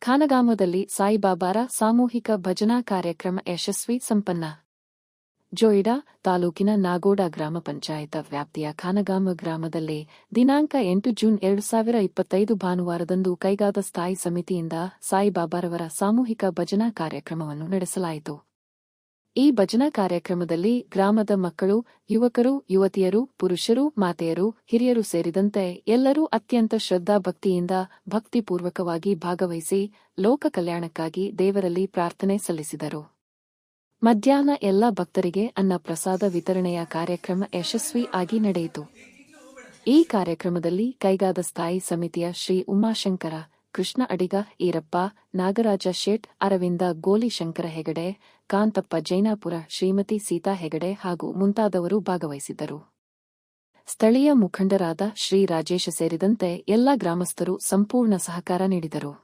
ಖಾನಗಾಮದಲ್ಲಿ ಸಾಯಿಬಾಬಾರ ಸಾಮೂಹಿಕ ಭಜನಾ ಕಾರ್ಯಕ್ರಮ ಯಶಸ್ವಿ ಸಂಪನ್ನ. ಜೋಯಿಡಾ ತಾಲೂಕಿನ ನಾಗೋಡ ಗ್ರಾಮ ಪಂಚಾಯತ ವ್ಯಾಪ್ತಿಯ ಖಾನಗಾಮ ಗ್ರಾಮದಲ್ಲಿ ದಿನಾಂಕ 8 ಜೂನ್ 2025 ಭಾನುವಾರದಂದು ಕೈಗಾದ ಸ್ಥಾಯಿ ಸಮಿತಿಯಿಂದ ಸಾಯಿಬಾಬಾರವರ ಸಾಮೂಹಿಕ ಭಜನಾ ಕಾರ್ಯಕ್ರಮವನ್ನು ನಡೆಸಲಾಯಿತು. ಈ ಭಜನಾ ಕಾರ್ಯಕ್ರಮದಲ್ಲಿ ಗ್ರಾಮದ ಮಕ್ಕಳು, ಯುವಕರು, ಯುವತಿಯರು, ಪುರುಷರು, ಮಾತೆಯರು, ಹಿರಿಯರು ಸೇರಿದಂತೆ ಎಲ್ಲರೂ ಅತ್ಯಂತ ಶ್ರದ್ಧಾಭಕ್ತಿಯಿಂದ ಭಕ್ತಿಪೂರ್ವಕವಾಗಿ ಭಾಗವಹಿಸಿ ಲೋಕ ಕಲ್ಯಾಣಕ್ಕಾಗಿ ದೇವರಲ್ಲಿ ಪ್ರಾರ್ಥನೆ ಸಲ್ಲಿಸಿದರು. ಮಧ್ಯಾಹ್ನ ಎಲ್ಲ ಭಕ್ತರಿಗೆ ಅನ್ನ ಪ್ರಸಾದ ವಿತರಣೆಯ ಕಾರ್ಯಕ್ರಮ ಯಶಸ್ವಿ ಆಗಿ ನಡೆಯಿತು. ಈ ಕಾರ್ಯಕ್ರಮದಲ್ಲಿ ಕೈಗಾದ ಸ್ಥಾಯಿ ಸಮಿತಿಯ ಶ್ರೀ ಉಮಾಶಂಕರ, ಕೃಷ್ಣ ಅಡಿಗ, ಈರಪ್ಪ, ನಾಗರಾಜ ಶೇಟ್, ಅರವಿಂದ ಗೋಲಿ, ಶಂಕರ ಹೆಗಡೆ, ಕಾಂತಪ್ಪ ಜೈನಾಪುರ, ಶ್ರೀಮತಿ ಸೀತಾ ಹೆಗಡೆ ಹಾಗೂ ಮುಂತಾದವರು ಭಾಗವಹಿಸಿದ್ದರು. ಸ್ಥಳೀಯ ಮುಖಂಡರಾದ ಶ್ರೀ ರಾಜೇಶ ಸೇರಿದಂತೆ ಎಲ್ಲ ಗ್ರಾಮಸ್ಥರು ಸಂಪೂರ್ಣ ಸಹಕಾರ ನೀಡಿದರು.